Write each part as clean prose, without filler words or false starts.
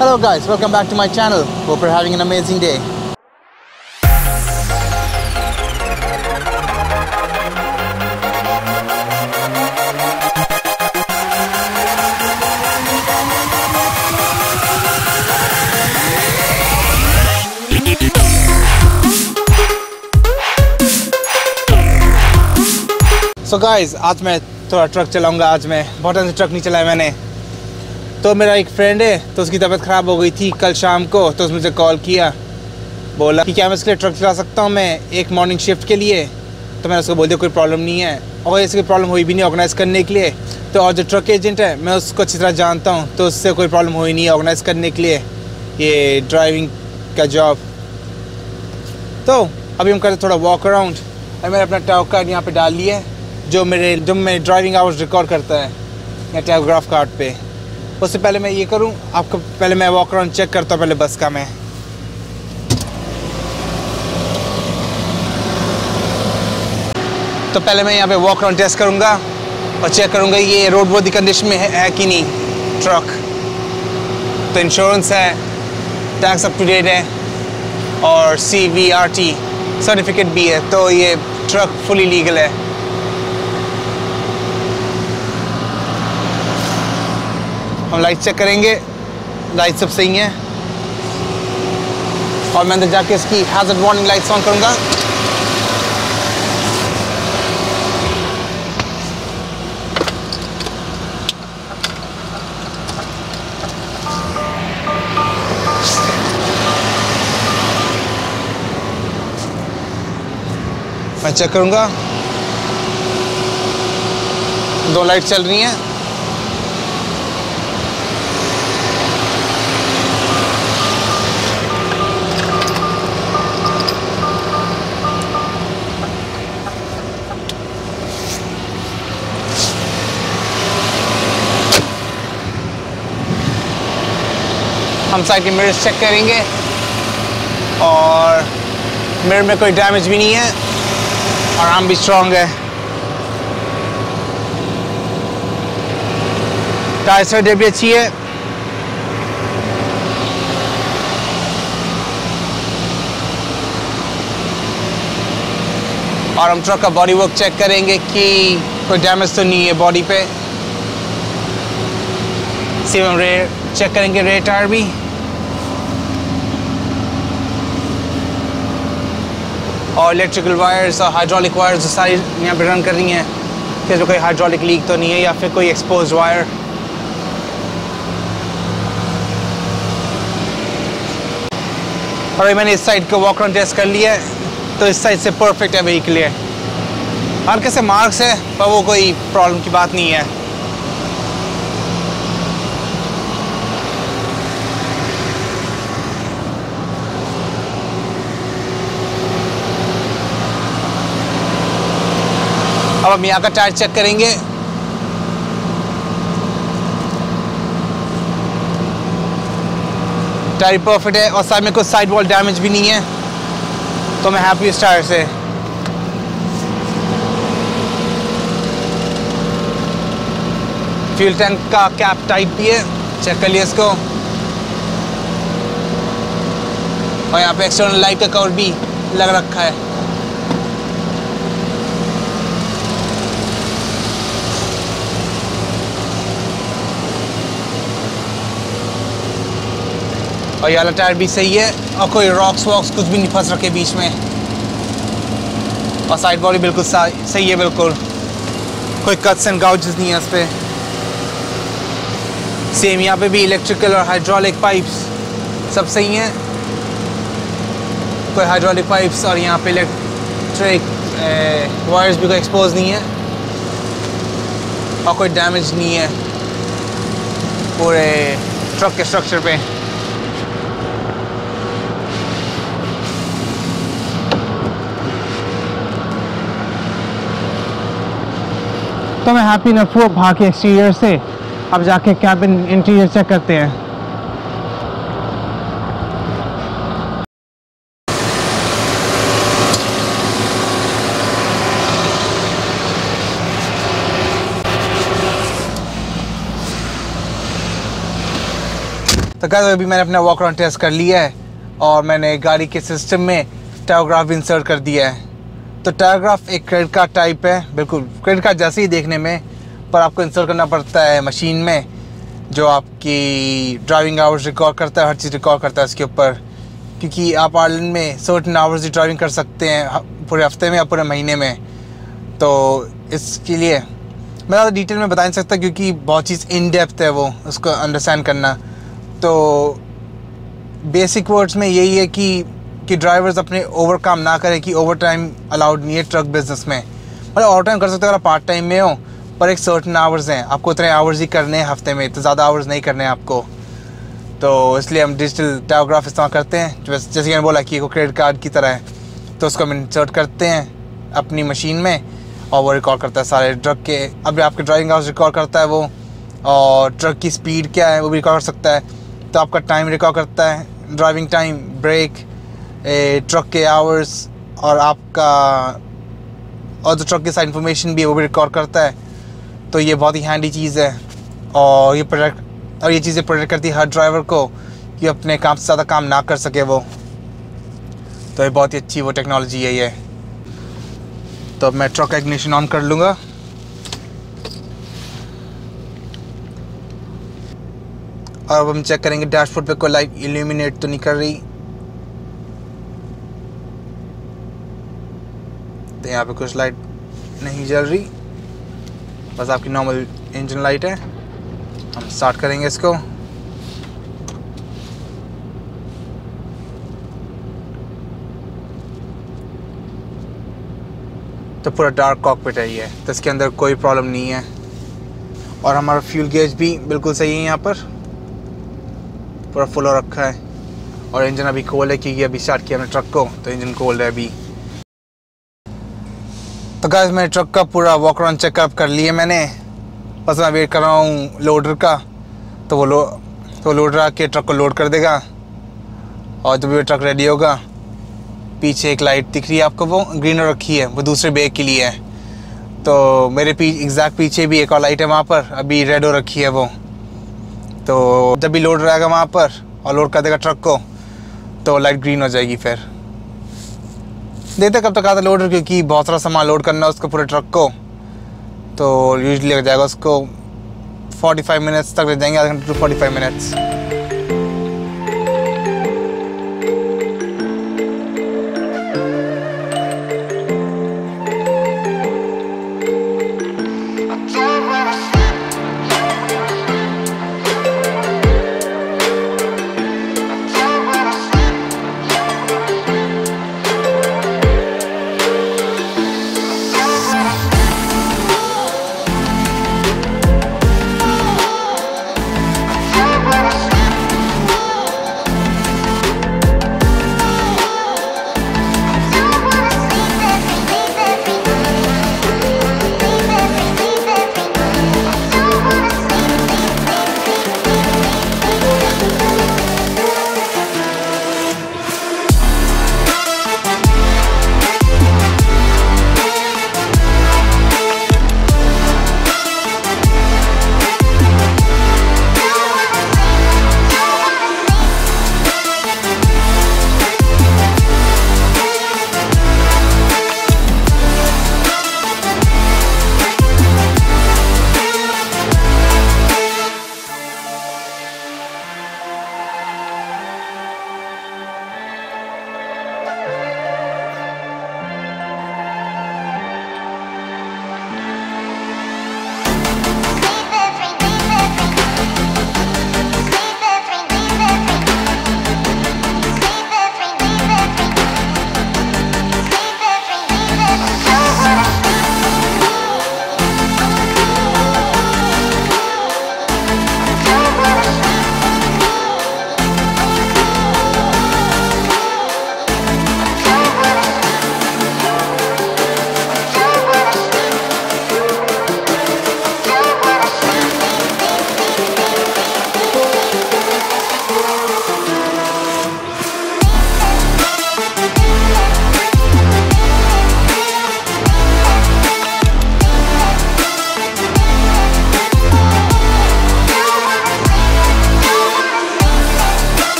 Hello guys, welcome back to my channel. Hope you're having an amazing day. So guys, आज मैं थोड़ा truck चलाऊंगा। आज मैं बहुत दिन से ट्रक नहीं चलाया मैंने। तो मेरा एक फ्रेंड है, तो उसकी तबीयत ख़राब हो गई थी कल शाम को, तो उसने मुझे कॉल किया, बोला कि क्या मैं इसके लिए ट्रक चला सकता हूँ मैं एक मॉर्निंग शिफ्ट के लिए। तो मैंने उसको बोल दिया कोई प्रॉब्लम नहीं है, और ऐसी कोई प्रॉब्लम हुई भी नहीं ऑर्गेनाइज़ करने के लिए। तो और जो ट्रक एजेंट है मैं उसको अच्छी तरह जानता हूँ, तो उससे कोई प्रॉब्लम हुई नहीं ऑर्गेनाइज़ करने के लिए ये ड्राइविंग का जॉब। तो अभी हम करते थोड़ा वॉक अराउंड, और मैंने अपना टैग कार्ड यहाँ पर डाल लिया है जो मैं ड्राइविंग आवर्स रिकॉर्ड करता है या टैगोग्राफ कार्ड पे। उससे पहले मैं ये करूं, आपको पहले मैं वॉक अराउंड चेक करता हूँ पहले बस का। मैं तो पहले मैं यहाँ पे वॉक अराउंड टेस्ट करूँगा और चेक करूँगा ये रोड वर्दी कंडीशन में है कि नहीं ट्रक। तो इंश्योरेंस है, टैक्स अप टू डेट है और CVRT सर्टिफिकेट भी है, तो ये ट्रक फुली लीगल है। हम लाइट चेक करेंगे, लाइट सब सही है, और मैं अंदर जाके इसकी हैज़र्ड वार्निंग लाइट्स ऑन करूँगा। मैं चेक करूँगा, 2 लाइट चल रही हैं। हम साइड के मिरर्स चेक करेंगे, और मिरर में कोई डैमेज भी नहीं है और आर्म भी स्ट्रॉन्ग है। टायर साइड भी अच्छी है। और हम ट्रक का बॉडी वर्क चेक करेंगे कि कोई डैमेज तो नहीं है बॉडी पे। सिर्फ हम रेयर चेक करेंगे, रेयर टायर भी। और इलेक्ट्रिकल वायर्स और हाइड्रोलिक वायर्स सारी यहाँ पे रन कर रही हैं कि इसमें कोई हाइड्रोलिक लीक तो नहीं है या फिर कोई एक्सपोज्ड वायर। और मैंने इस साइड को वॉक अराउंड टेस्ट कर लिया है, तो इस साइड से परफेक्ट है, वही क्लियर। हल्के से मार्क्स है पर वो कोई प्रॉब्लम की बात नहीं है। अब हम यहाँ का टायर चेक करेंगे। टायर परफेक्ट है और साइड में कोई साइड वॉल डैमेज भी नहीं है, तो मैं हैप्पी इस टायर से। फ्यूल टैंक का कैप टाइट भी है, चेक कर लिया इसको। और यहाँ पे एक्सटर्नल लाइट का कवर भी लग रखा है। और ये वाला टायर भी सही है, और कोई रॉक्स वॉक्स कुछ भी नहीं फंस रखे बीच में। और साइड बॉडी बिल्कुल सही है, बिल्कुल कोई कट्स एंड गाउजेस नहीं है इस पर। सेम यहाँ पे भी इलेक्ट्रिकल और हाइड्रोलिक पाइप्स सब सही हैं, कोई हाइड्रोलिक पाइप्स और यहाँ पे इलेक्ट्रिक वायर्स भी कोई एक्सपोज नहीं है, और कोई डैमेज नहीं है पूरे ट्रक के स्ट्रक्चर पे। तो मैं हैप्पी इनफ हूँ भाग के एक्सटीरियर से। अब जाके कैबिन इंटीरियर चेक करते हैं। तो गाइस अभी मैंने अपना वॉक अराउंड टेस्ट कर लिया है और मैंने गाड़ी के सिस्टम में टायोग्राफ भी इंसर्ट कर दिया है। तो टायोग्राफ एक क्रेडिट कार्ड टाइप है, बिल्कुल क्रेडिट कार्ड जैसे ही देखने में, पर आपको इंसर्ट करना पड़ता है मशीन में, जो आपकी ड्राइविंग आवर्स रिकॉर्ड करता है, हर चीज़ रिकॉर्ड करता है उसके ऊपर। क्योंकि आप आयरलैंड में सर्टेन आवर्स की ड्राइविंग कर सकते हैं पूरे हफ्ते में या पूरे महीने में, तो इसके लिए मैं ज़्यादा डिटेल में बता नहीं सकता क्योंकि बहुत चीज़ इन डेप्थ है वो, उसको अंडरस्टैंड करना। तो बेसिक वर्ड्स में यही है कि ड्राइवर्स अपने ओवर काम ना करें, कि ओवर टाइम अलाउड नहीं है ट्रक बिजनेस में। मतलब ओवर टाइम कर सकते हैं अगर पार्ट टाइम में हो, पर एक सर्टेन आवर्स हैं, आपको उतने आवर्स ही करने हैं हफ्ते में, तो ज़्यादा आवर्स नहीं करने हैं आपको। तो इसलिए हम डिजिटल टायोग्राफ इस्तेमाल करते हैं, जैसे कि मैंने बोला कि वो क्रेडिट कार्ड की तरह है। तो उसको हम इंसर्ट करते हैं अपनी मशीन में और वो रिकॉर्ड करता है सारे ट्रक के, अभी आपके ड्राइविंग आवर्स रिकॉर्ड करता है वो, और ट्रक की स्पीड क्या है वो भी रिकॉर्ड कर सकता है। तो आपका टाइम रिकॉर्ड करता है, ड्राइविंग टाइम, ब्रेक, ट्रक के आवर्स, और आपका और जो ट्रक के साथ इन्फॉर्मेशन भी है वो भी रिकॉर्ड करता है। तो ये बहुत ही हैंडी चीज़ है और ये चीज़ें प्रोटेक्ट करती है हर ड्राइवर को कि अपने काम से ज़्यादा काम ना कर सके वो। तो ये बहुत ही अच्छी वो टेक्नोलॉजी है ये। तो अब मैं ट्रक का इग्निशन ऑन कर लूँगा। और अब हम चेक करेंगे डैशबोर्ड पे कोई लाइट इल्यूमिनेट तो नहीं कर रही। तो यहाँ पे कुछ लाइट नहीं जल रही, बस आपकी नॉर्मल इंजन लाइट है। हम स्टार्ट करेंगे इसको। तो पूरा डार्क कॉकपिट है ये, तो इसके अंदर कोई प्रॉब्लम नहीं है। और हमारा फ्यूल गेज भी बिल्कुल सही है, यहाँ पर पूरा फुल हो रखा है। और इंजन अभी कोल्ड है क्योंकि अभी स्टार्ट किया हमने ट्रक को, तो इंजन कोल्ड है अभी। तो गाइस मैंने ट्रक का पूरा वॉक अराउंड चेकअप कर लिया मैंने, बस मैं वेट कर रहा हूँ लोडर का। तो वो लोडर आके ट्रक को लोड कर देगा, और जब ये ट्रक रेडी होगा, पीछे एक लाइट दिख रही है आपको, वो ग्रीन रखी है, वो दूसरे बैग के लिए है। तो मेरे एग्जैक्ट पीछे भी एक और लाइट है वहाँ पर, अभी रेड हो रखी है वो। तो जब भी लोडर आएगा वहाँ पर और लोड कर देगा ट्रक को, तो लाइट ग्रीन हो जाएगी। फिर देखते कब तक आता लोडर, क्योंकि बहुत सारा सामान लोड करना है उसको पूरे ट्रक को। तो यूजली लग जाएगा उसको 45 मिनट्स तक, लग जाएंगे, आधा घंटे टू 45 मिनट्स।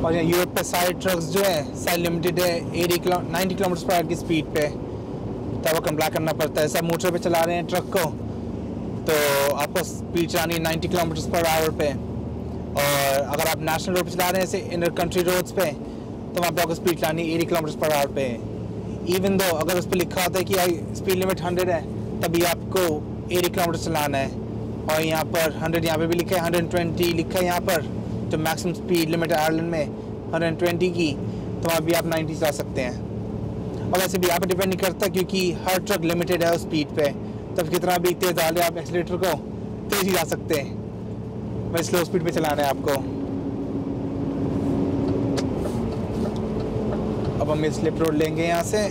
और यहाँ यूरोप पे सारे ट्रक्स जो है सारे लिमिटेड है 90 किलोमीटर पर आवर की स्पीड पे, तब वो कंप्लाई करना पड़ता है। सब मोटर पे चला रहे हैं ट्रक को, तो आपको स्पीड चलानी है 90 किलोमीटर पर आवर पे। और अगर आप नेशनल रोड पे चला रहे हैं जैसे इंटर कंट्री रोड्स पे, तो वहाँ पे आपको स्पीड चलानी है 80 किलोमीटर पर आवर पे। इवन दो अगर उस पर लिखा होता है कि स्पीड लिमिट 100 है, तभी आपको 80 किलोमीटर चलाना है। और यहाँ पर 100 यहाँ पे भी लिखा है, 120 लिखा है यहाँ पर, जो मैक्सिमम स्पीड लिमिट है आयरलैंड में 120 की, तो वहाँ भी आप 90 चला सकते हैं। और वैसे भी यहाँ पर डिपेंड नहीं करता, क्योंकि हर ट्रक लिमिटेड है उस स्पीड पे, तब कितना भी तेज़ डाले आप एक्सीलेटर को, तेज़ ही जा सकते हैं। बस स्लो स्पीड पे चलाना है आपको। अब हम ये स्लिप रोड लेंगे यहाँ से,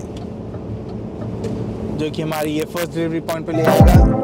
जो कि हमारी ये फर्स्ट डिलीवरी पॉइंट पे ले आएगा।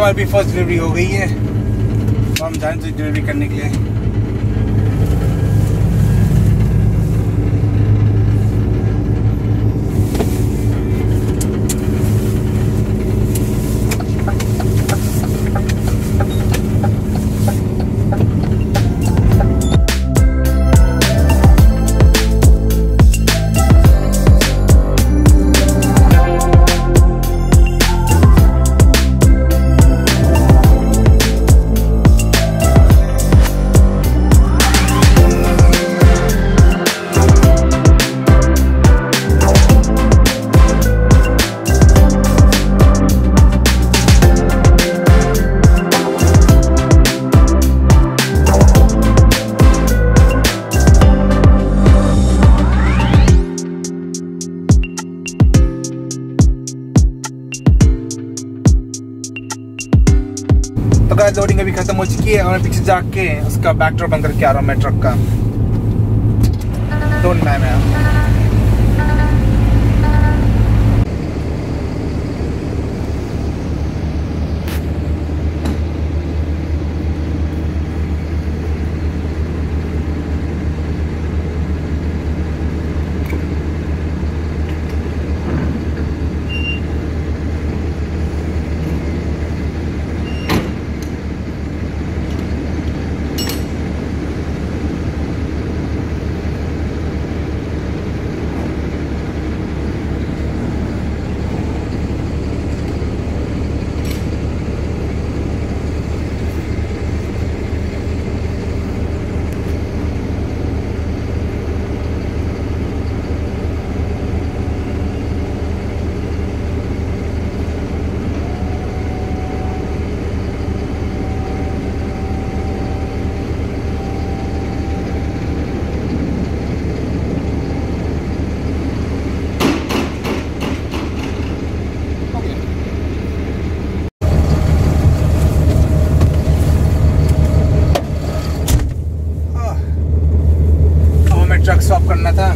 हमारी भी फर्स्ट डिलीवरी हो गई है, तो हम जाएँ डिलीवरी करने के लिए। तो गाइस लोडिंग अभी खत्म हो चुकी है और मैं पीछे जाके उसका बैक ड्रॉप बंद करके आ रहा हूँ मैं ट्रक का। डोंट माइंड मैं ट्रक स्टॉप करना था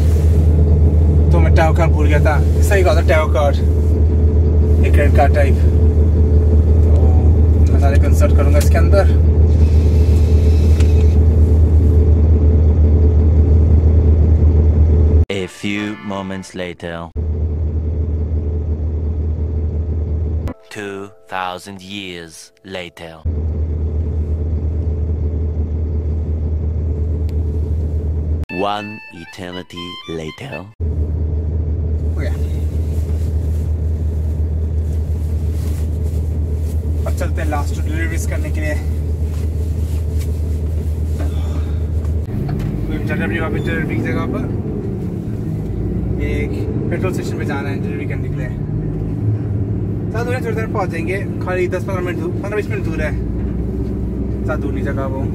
तो मैं टैव कार्ड भूल गया था। सही कहा था, टैव कार्ड एक क्रेडिट कार्ड टाइप। तो मैं सारे कंसर्ट करूंगा इसके अंदर। A few moments later. 2,000 years later. One eternity later. हो गया। अब चलते हैं लास्ट डिलीवरीज करने के लिए। डिलीवरी की जगह पर एक पेट्रोल स्टेशन पे जाना है डिलीवरी करने के लिए। ज़्यादा दूर है, थोड़ी देर पहुँच जाएंगे। खाली 10-15 मिनट दूर, 15-20 मिनट दूर है, ज़्यादा दूर नहीं जगह वो।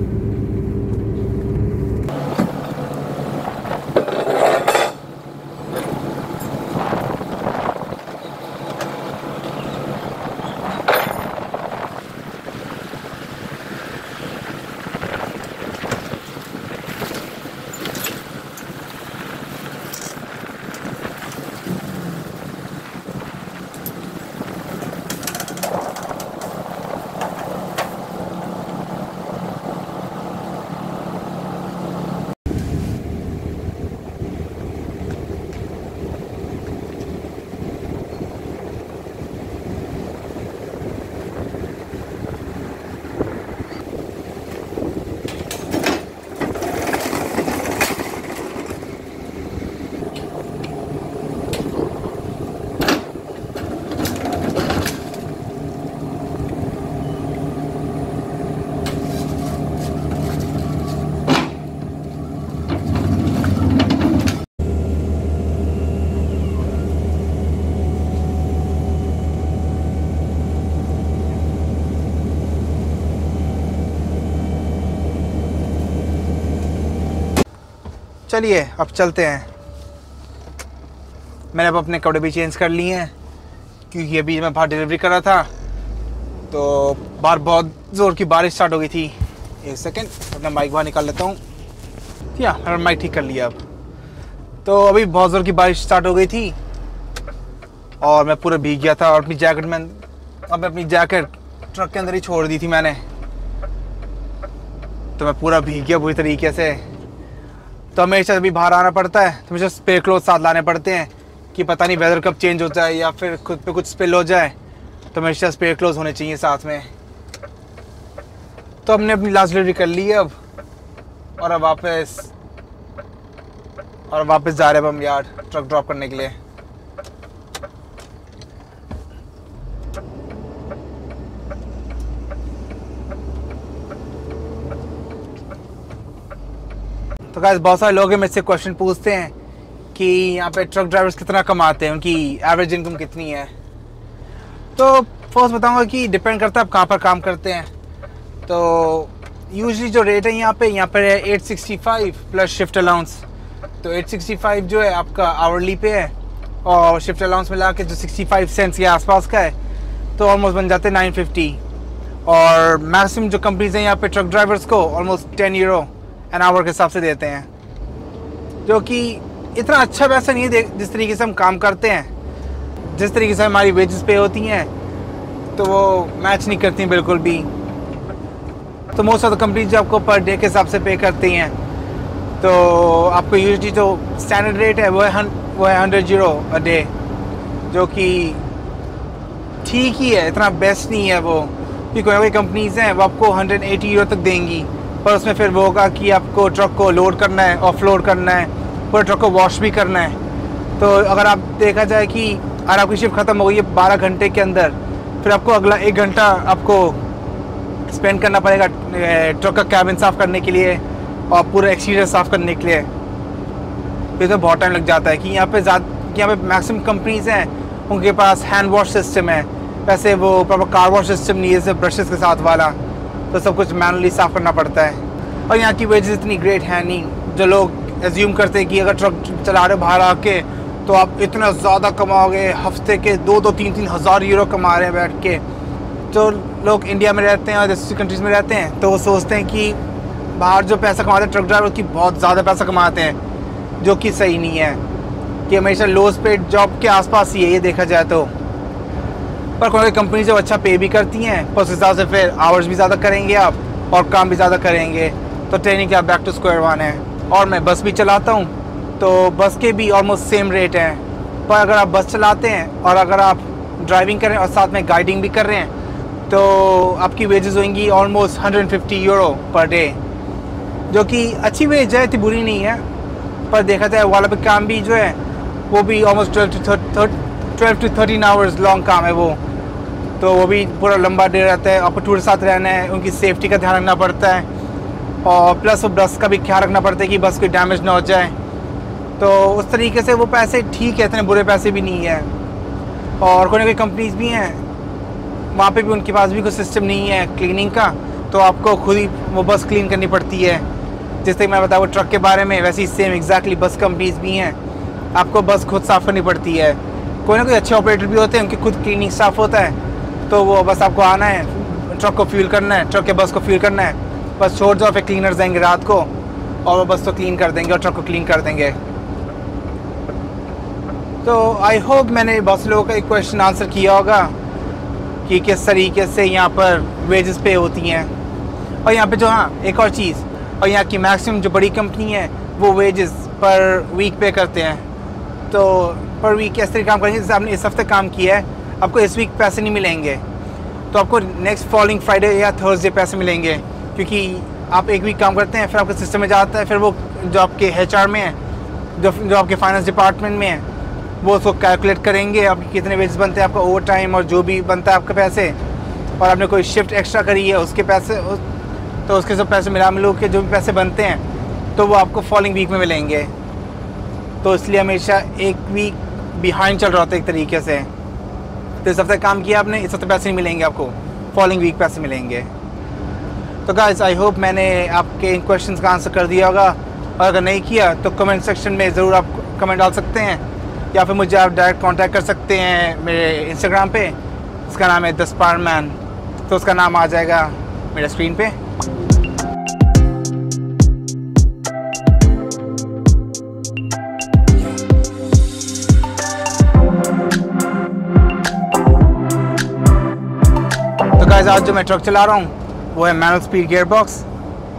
चलिए अब चलते हैं। मैंने अब अपने कपड़े भी चेंज कर लिए हैं क्योंकि अभी मैं बाहर डिलीवरी कर रहा था तो बाहर बहुत ज़ोर की बारिश स्टार्ट हो गई थी। एक सेकेंड, अपना माइक बाहर निकाल लेता हूँ। या मैंने माइक ठीक कर लिया अब। तो अभी बहुत ज़ोर की बारिश स्टार्ट हो गई थी और मैं पूरा भीग गया था और अपनी जैकेट में अब मैं अपनी जैकेट ट्रक के अंदर ही छोड़ दी थी मैंने, तो मैं पूरा भीग गया बुरी तरीके से। तो हमेशा जब भी बाहर आना पड़ता है तो हमेशा स्पेयर क्लोथ साथ लाने पड़ते हैं कि पता नहीं वेदर कब चेंज हो जाए या फिर खुद पे कुछ स्पिल हो जाए, तो हमेशा स्पेयर क्लोथ होने चाहिए साथ में। तो हमने अपनी लास्ट डिलीवरी कर ली है अब, और अब वापस जा रहे हैं हम यार्ड ट्रक ड्रॉप करने के लिए। तो गाइस बहुत सारे लोग मेरे से क्वेश्चन पूछते हैं कि यहाँ पे ट्रक ड्राइवर्स कितना कमाते हैं, उनकी एवरेज इनकम कितनी है। तो फर्स्ट बताऊंगा कि डिपेंड करता है आप कहाँ पर काम करते हैं। तो यूजुअली जो रेट है यहाँ पे है 865 प्लस शिफ्ट अलाउंस। तो 865 जो है आपका आवरली पे है, और शिफ्ट अलाउंस मिला के जो 65 सेंट्स के आसपास का है, तो ऑलमोस्ट बन जाते हैं 950। और मैक्सिमम जो कंपनीज हैं यहाँ पे ट्रक ड्राइवर्स को ऑलमोस्ट 10 यूरो एन आवर के हिसाब से देते हैं, जो कि इतना अच्छा पैसा नहीं है जिस तरीके से हम काम करते हैं। जिस तरीके से हमारी वेजेस पे होती हैं तो वो मैच नहीं करती बिल्कुल भी। तो मोस्ट ऑफ द कंपनीज जो आपको पर डे के हिसाब से पे करती हैं, तो आपको यूजुअली जो स्टैंडर्ड रेट है वो है 100 यूरो अ डे, जो कि ठीक ही है, इतना बेस्ट नहीं है वो। क्योंकि कोई कंपनीज हैं वो आपको 180 यूरो तक देंगी, पर उसमें फिर वो होगा कि आपको ट्रक को लोड करना है, ऑफलोड करना है, पूरे ट्रक को वॉश भी करना है। तो अगर आप देखा जाए कि अगर आपकी शिफ्ट ख़त्म हो गई है 12 घंटे के अंदर, फिर आपको अगला 1 घंटा आपको स्पेंड करना पड़ेगा ट्रक का कैबिन साफ़ करने के लिए और पूरा एक्सटीरियर साफ़ करने के लिए। फिर तो बहुत टाइम लग जाता है। कि यहाँ पे मैक्सिमम कंपनीज हैं उनके पास हैंड वॉश सिस्टम है, वैसे वो प्रॉपर कार वॉश सिस्टम नहीं है जैसे ब्रशेस के साथ वाला, तो सब कुछ मैनुअली साफ़ करना पड़ता है। और यहाँ की वेजेस इतनी ग्रेट है नहीं। जो लोग एज्यूम करते हैं कि अगर ट्रक चला रहे बाहर आके तो आप इतना ज़्यादा कमाओगे, हफ्ते के 2-3 हज़ार यूरो कमा रहे हैं बैठ के। जो लोग इंडिया में रहते हैं और दूसरी कंट्रीज़ में रहते हैं तो वो सोचते हैं कि बाहर जो पैसा कमाते हैं ट्रक ड्राइवर की बहुत ज़्यादा पैसा कमाते हैं, जो कि सही नहीं है। कि हमेशा लोज पेड जॉब के आसपास ही है ये देखा जाए तो। पर कोई कंपनी जो अच्छा पे भी करती हैं, पर उस हिसाब से फिर आवर्स भी ज़्यादा करेंगे आप और काम भी ज़्यादा करेंगे, तो ट्रेनिंग का बैक टू स्क्वायर वन है। और मैं बस भी चलाता हूँ, तो बस के भी ऑलमोस्ट सेम रेट हैं। पर अगर आप बस चलाते हैं और अगर आप ड्राइविंग करें और साथ में गाइडिंग भी कर रहे हैं, तो आपकी वेजेस होंगी ऑलमोस्ट 150 यूरो पर डे, जो कि अच्छी वेज है, इतनी बुरी नहीं है। पर देखा जाए वाला पे काम भी जो है वो भी ऑलमोस्ट 12 to 13 आवर्स लॉन्ग काम है वो, तो वो भी पूरा लंबा डे रहता है। आपको टूर साथ रहना है, उनकी सेफ्टी का ध्यान रखना पड़ता है, और प्लस वो बस का भी ख्याल रखना पड़ता है कि बस कोई डैमेज ना हो जाए। तो उस तरीके से वो पैसे ठीक है, इतने बुरे पैसे भी नहीं है। और कोई ना कोई कंपनीज भी हैं वहाँ पे भी उनके पास भी कोई सिस्टम नहीं है क्लीनिंग का, तो आपको खुद ही वो बस क्लीन करनी पड़ती है। जिस तक मैं बताया वो ट्रक के बारे में, वैसे ही सेम एग्जैक्टली बस कंपनीज भी हैं, आपको बस खुद साफ़ करनी पड़ती है। कोई ना कोई अच्छे ऑपरेटर भी होते हैं, उनके खुद क्लीनिंग स्टाफ होता है, तो वो बस आपको आना है, ट्रक को फ्यूल करना है, ट्रक के बस को फ्यूल करना है, बस छोड़ जाओ, फिर क्लीनर्स आएंगे रात को और वो बस तो क्लीन कर देंगे और ट्रक को क्लीन कर देंगे। तो आई होप मैंने बहुत से लोगों का एक क्वेश्चन आंसर किया होगा कि किस तरीके से यहाँ पर वेजेस पे होती हैं। और यहाँ पे जो एक और चीज़, और यहाँ की मैक्सिमम जो बड़ी कंपनी है वो वेजेस पर वीक पे करते हैं। तो पर वीक कैसे तरीके काम करेंगे, जैसे आपने इस हफ्ते काम किया है, आपको इस वीक पैसे नहीं मिलेंगे, तो आपको नेक्स्ट फॉलोइंग फ्राइडे या थर्सडे पैसे मिलेंगे। क्योंकि आप एक वीक काम करते हैं, फिर आपके सिस्टम में जाता है, फिर वो जो आपके HR में है, जो आपके फाइनेंस डिपार्टमेंट में है, वो उसको कैलकुलेट करेंगे आपके कितने वेजेस बनते हैं, आपका ओवर टाइम और जो भी बनता है आपके पैसे, और आपने कोई शिफ्ट एक्स्ट्रा करी है उसके पैसे, तो उसके सब पैसे मिला के जो भी पैसे बनते हैं तो वो आपको फॉलोइंग वीक में मिलेंगे। तो इसलिए हमेशा एक वीक बिहाइंड चल रहा होता है एक तरीके से। तो इस हफ्ते काम किया आपने, इस हफ्ते पैसे नहीं मिलेंगे आपको, फॉलोइंग वीक पैसे मिलेंगे। तो गाइस आई होप मैंने आपके इन क्वेश्चंस का आंसर कर दिया होगा, और अगर नहीं किया तो कमेंट सेक्शन में ज़रूर आप कमेंट डाल सकते हैं, या फिर मुझे आप डायरेक्ट कांटेक्ट कर सकते हैं मेरे इंस्टाग्राम पे, उसका नाम है द स्पायरमैन, तो उसका नाम आ जाएगा मेरे स्क्रीन पे। गाइस आज जो मैं ट्रक चला रहा हूँ वो है मैनुअल स्पीड गियर बॉक्स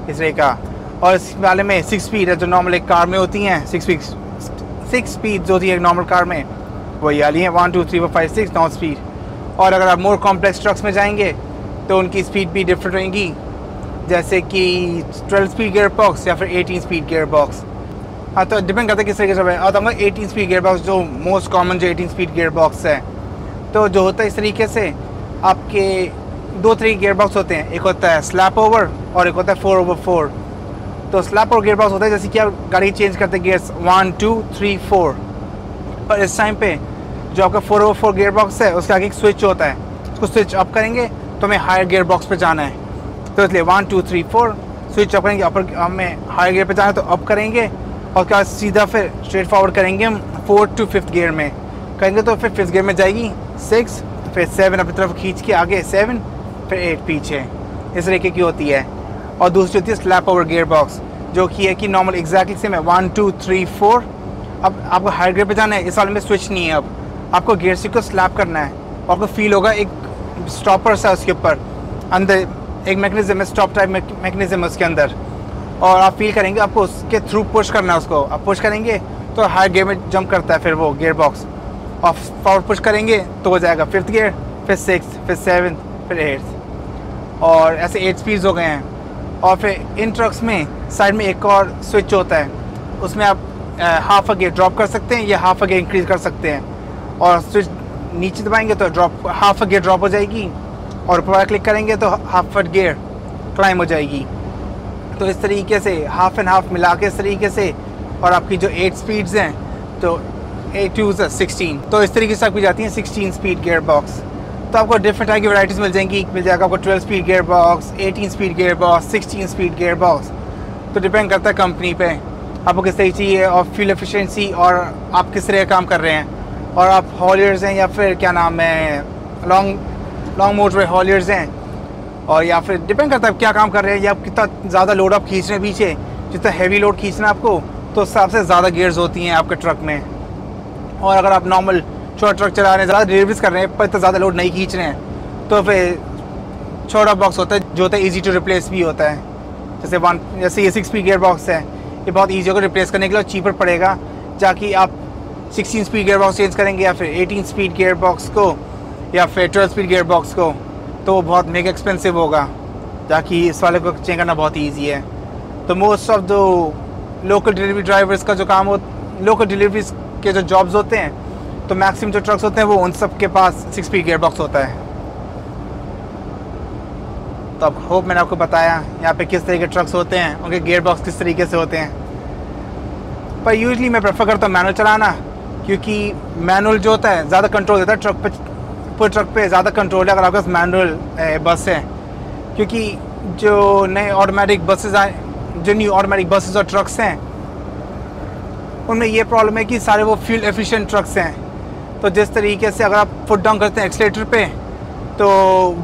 इस तरह का, और इस वाले में 6 स्पीड है जो नॉर्मल एक कार में होती हैं। 6 स्पीड जो होती है एक नॉर्मल कार में वही वाली हैं, 1 2 3 4 5 6 9 स्पीड। और अगर आप मोर कॉम्प्लेक्स ट्रक्स में जाएंगे तो उनकी स्पीड भी डिफरेंट रहेंगी, जैसे कि 12 स्पीड गियर बॉक्स या फिर 18 स्पीड गियर बॉक्स। हाँ, तो डिपेंड करता है किस तरीके से है। और 18 स्पीड गियर बॉक्स जो मोस्ट कॉमन जो 18 स्पीड गियर बॉक्स है, तो जो होता है इस तरीके से आपके 2 तरीके गियर बॉक्स होते हैं, एक होता है स्लैप ओवर और एक होता है 4/4। तो स्लैप ओवर गियर बॉक्स होता है जैसे कि आप गाड़ी चेंज करते हैं गियर्स 1 2 3 4, और इस टाइम पे जो आपका 4/4 गियर बॉक्स है उसके आगे एक स्विच होता है, उसको स्विच अप करेंगे तो हमें हायर गियर बॉक्स पे जाना है। तो इसलिए 1 2 3 4 स्विच अप करेंगे, अपर हमें हायर गियर पे जाना है तो अप करेंगे, और क्या सीधा फिर स्ट्रेट फॉरवर्ड करेंगे हम 4th to 5th गियर में करेंगे, तो फिर 5th गियर में जाएगी 6, फिर 7 अपनी तरफ खींच के आगे 7, फिर 8 पीछे, इस तरीके की होती है। और दूसरी होती है स्लैप ओवर गियर बॉक्स जो कि है कि नॉर्मल एग्जैक्टली सेम है 1 2 3 4। अब आपको हायर गियर पे जाना है, इस वाले में स्विच नहीं है, अब आपको गियर स्टिक को स्लैप करना है और आपको फील होगा एक स्टॉपर सा उसके ऊपर अंदर एक मैकेनिज्म है, स्टॉप टाइप मैकेनिज्म है उसके अंदर, और आप फील करेंगे आपको उसके थ्रू पुश करना है उसको। आप पुश करेंगे तो हायर गियर में जंप करता है फिर वो गियर बॉक्स, और फॉरवर्ड पुश करेंगे तो हो जाएगा 5th गियर, फिर 6th, फिर 7th, फिर 8th, और ऐसे 8 स्पीड्स हो गए हैं। और फिर इन ट्रक्स में साइड में एक और स्विच होता है, उसमें आप हाफ अ गियर ड्रॉप कर सकते हैं या हाफ अ गियर इंक्रीज कर सकते हैं, और स्विच नीचे दबाएंगे तो drop half a gear drop हो जाएगी, और ऊपर क्लिक करेंगे तो हाफ अ गियर क्लाइम हो जाएगी। तो इस तरीके से हाफ एंड हाफ मिला के इस तरीके से, और आपकी जो 8 स्पीड्स हैं तो 8 2 16, तो इस तरीके से आपकी जाती हैं 16 स्पीड गियर बॉक्स। तो आपको डिफरेंट टाइप की वैराइटीज़ मिल जाएंगी, मिल जाएगा आपको 12 speed gear box, 18 speed gear box, 16 speed gear box. तो डिपेंड करता है कंपनी पे आपको किस तरह चाहिए और फ्यूल एफिशिएंसी, और आप किस तरह काम कर रहे हैं, और आप हॉलियर्स हैं या फिर क्या नाम है लॉन्ग मोटरवे हॉलियर्स हैं, और या फिर डिपेंड करता है आप क्या काम कर रहे हैं, या आप कितना ज़्यादा लोड आप खींच रहे हैं पीछे, जितना हैवी लोड खींचना है आपको तो उस हिसाब से ज़्यादा गियर्स होती हैं आपके ट्रक में। और अगर आप नॉर्मल छोटा ट्रक चला रहे हैं, ज़्यादा डिलीवरीज कर रहे हैं पर इतना ज़्यादा लोड नहीं खींच रहे हैं, तो फिर छोटा बॉक्स होता है जो होता है ईजी टू रिप्लेस भी होता है। जैसे ये 6 स्पीड गियर बॉक्स है, ये बहुत ईजी होगा रिप्लेस करने के लिए, चीपर पड़ेगा, जाकि आप 16 स्पीड गियर बॉक्स चेंज करेंगे या फिर 18 स्पीड गियर बॉक्स को या फिर 12 स्पीड गियर बॉक्स को, तो वो बहुत मेगा एक्सपेंसिव होगा, जाकि इस वाले को चेंज करना बहुत ईजी है। तो most of the local delivery drivers का जो काम हो, लोकल डिलीवरीज के जो जॉब्स होते हैं, तो मैक्सिमम जो ट्रक्स होते हैं वो उन सब के पास 6 स्पीड गियर बॉक्स होता है। तो अब होप मैंने आपको बताया यहाँ पे किस तरह के ट्रक्स होते हैं, उनके गियर बॉक्स किस तरीके से होते हैं। पर यूजली मैं प्रेफर करता हूँ मैनुअल चलाना, क्योंकि मैनुअल जो होता है ज़्यादा कंट्रोल देता है ट्रक पे, पूरे ट्रक पे ज़्यादा कंट्रोल है अगर आपके पास मैनुअल बस है। क्योंकि जो नए ऑटोमेटिक बसेस आए, जो न्यू ऑटोमेटिक बसेस और ट्रक्स हैं, उनमें ये प्रॉब्लम है कि सारे वो फ्यूल एफिशिएंट ट्रक्स हैं। तो जिस तरीके से अगर आप फुट डाउन करते हैं एक्सीलेटर पे, तो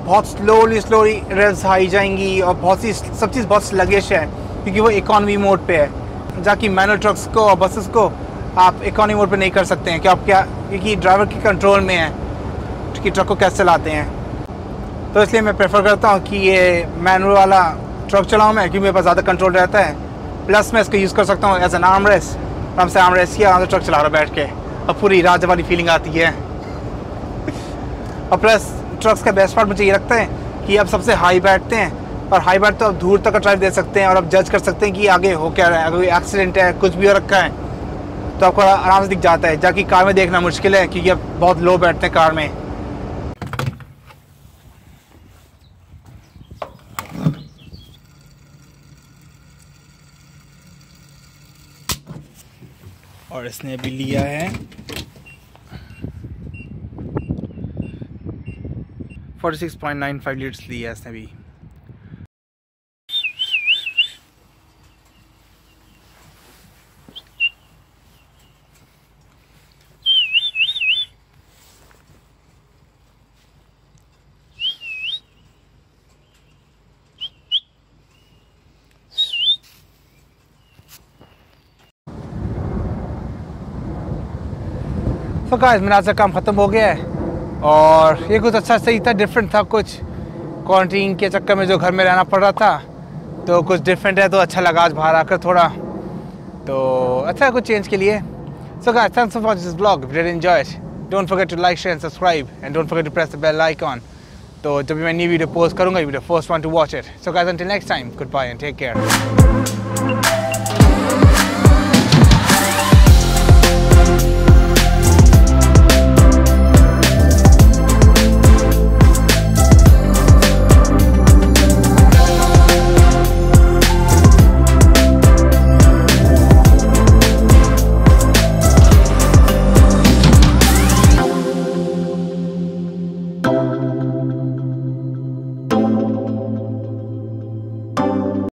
बहुत स्लोली रेव्स हाई जाएंगी, और बहुत सी सब चीज़ बहुत स्लगिश है, क्योंकि वो इकॉनमी मोड पे है, जाकि मैनुअल ट्रक्स को और बसेस को आप इकॉनमी मोड पे नहीं कर सकते हैं, क्योंकि ड्राइवर के कंट्रोल में है कि ट्रक को कैसे चलाते हैं। तो इसलिए मैं प्रेफर करता हूँ कि ये मैनुअल वाला ट्रक चलाऊँ मैं, क्योंकि मेरे पास ज़्यादा कंट्रोल रहता है, प्लस मैं इसको यूज़ कर सकता हूँ एज एन आर्म रेस्ट। आराम से आर्म रेस्ट किया, आराम से ट्रक चला रहा बैठ के, और पूरी रात वाली फीलिंग आती है। और प्लस ट्रक्स का बेस्ट पार्ट मुझे ये लगता है कि आप सबसे हाई बैठते हैं, और हाई बैठ तो आप दूर तक का ड्राइव दे सकते हैं, और आप जज कर सकते हैं कि आगे हो क्या रहा है, अगर कोई एक्सीडेंट है, कुछ भी हो रखा है, तो आपको आराम से दिख जाता है, जाकि कार में देखना मुश्किल है, क्योंकि आप बहुत लो बैठते हैं कार में। और इसने अभी लिया है 46.95 लीटर्स लिया है इसने भी। तो गाइस मेरा आज का काम ख़त्म हो गया है, और ये कुछ अच्छा सही था, डिफरेंट था, कुछ क्वारंटीन के चक्कर में जो घर में रहना पड़ रहा था, तो कुछ डिफरेंट है, तो अच्छा लगा आज बाहर आकर थोड़ा, तो अच्छा है कुछ चेंज के लिए। So guys, thanks for watching this vlog. If you did enjoy it, don't forget to like, share and subscribe, and don't forget to press the bell icon. तो जब भी मैं न्यू वीडियो पोस्ट करूँगा, you will be the first one to watch it. So guys, until next time, goodbye and take care.